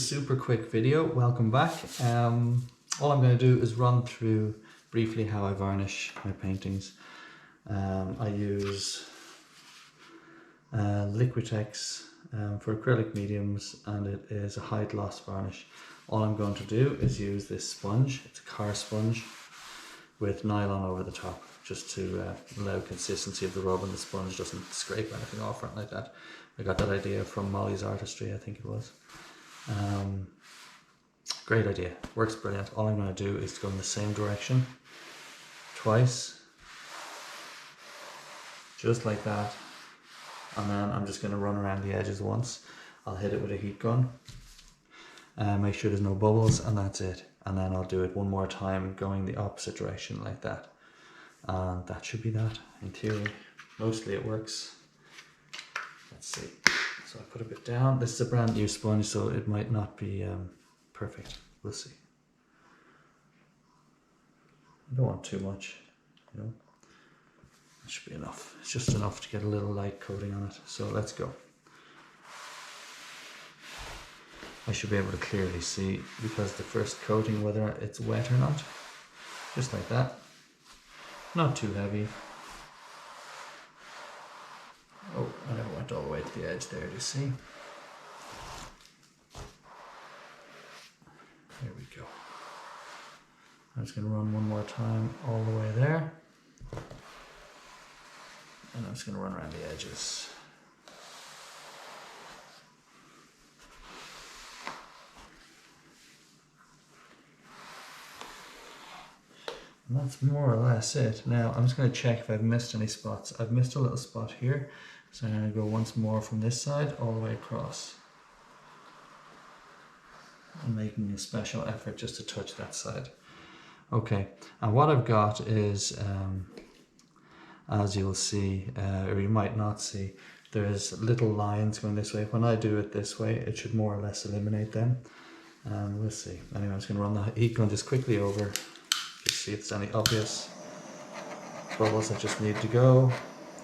super quick video. Welcome back. All I'm going to do is run through briefly how I varnish my paintings. I use Liquitex for acrylic mediums, and it is a high gloss varnish. All I'm going to do is use this sponge. It's a car sponge with nylon over the top, just to allow consistency of the rub and the sponge doesn't scrape anything off or anything like that. I got that idea from Molly's Artistry, I think it was. Great idea, works brilliant. All I'm going to do is go in the same direction twice, just like that, and then I'm just going to run around the edges once. I'll hit it with a heat gun, make sure there's no bubbles, and that's it. And then I'll do it one more time going the opposite direction like that, and that should be that. In theory, mostly it works. Let's see. So I put a bit down. This is a brand new sponge, so it might not be perfect. We'll see. I don't want too much, you know. That should be enough. It's just enough to get a little light coating on it. So let's go. I should be able to clearly see, because the first coating, whether it's wet or not. Just like that. Not too heavy. Oh, I never went all the way to the edge there, do you see? There we go. I'm just going to run one more time all the way there. And I'm just going to run around the edges. And that's more or less it. Now I'm just going to check if I've missed any spots. I've missed a little spot here, so I'm going to go once more from this side all the way across. I'm making a special effort just to touch that side. Okay, and what I've got is, as you'll see, or you might not see, there's little lines going this way. When I do it this way, it should more or less eliminate them. We'll see. Anyway, I'm just going to run the heat gun just quickly over. Just see if there's any obvious bubbles that just need to go.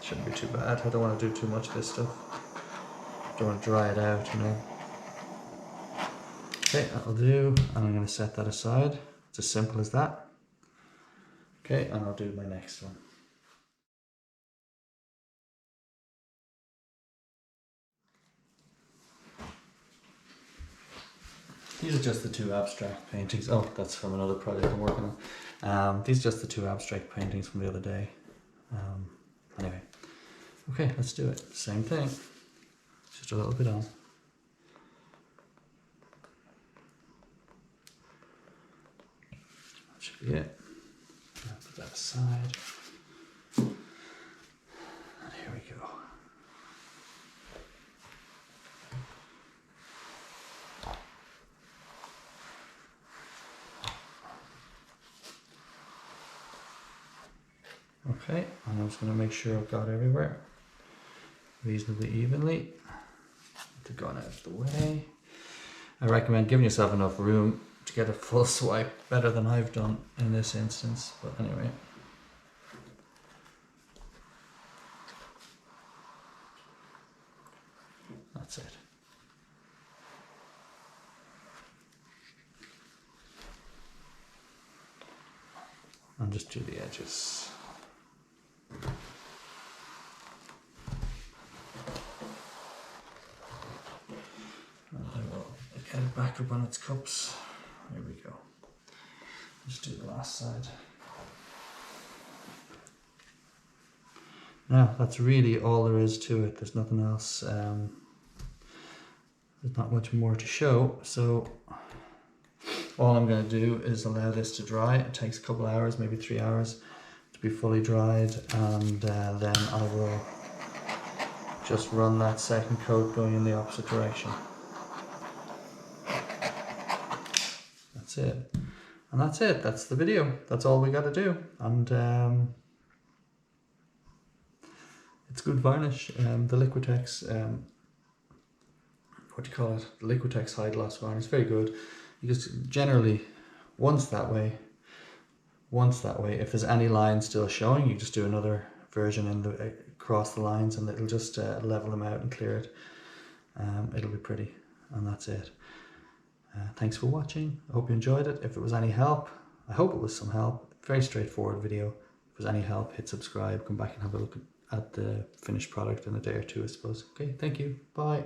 Shouldn't be too bad. I don't want to do too much of this stuff. Don't want to dry it out, you know. Okay, that'll do. And I'm going to set that aside. It's as simple as that. Okay, and I'll do my next one. These are just the two abstract paintings. Oh, that's from another project I'm working on. These are just the two abstract paintings from the other day. Anyway, okay, let's do it. Same thing, just a little bit on. That should be it. I'll put that aside. And here we go. Okay, and I'm just going to make sure I've got everywhere reasonably evenly. To go out of the way. I recommend giving yourself enough room to get a full swipe, better than I've done in this instance, but anyway. That's it. And just do the edges. And I will get it back up on its cups. There we go. Just do the last side. Now that's really all there is to it. There's nothing else. There's not much more to show. So all I'm going to do is allow this to dry. It takes a couple of hours, maybe 3 hours, to be fully dried, and then I will just run that second coat going in the opposite direction. That's it. And that's it. That's the video. That's all we got to do. And it's good varnish. The Liquitex, what do you call it? The Liquitex high gloss varnish. Very good. You just generally, once that way. If there's any lines still showing, you just do another version in the across the lines, and it'll just level them out and clear it. It'll be pretty, and that's it. Thanks for watching. I hope you enjoyed it. If it was any help, I hope it was some help. Very straightforward video. If it was any help, hit subscribe, come back and have a look at the finished product in a day or two, I suppose. Okay, thank you. Bye.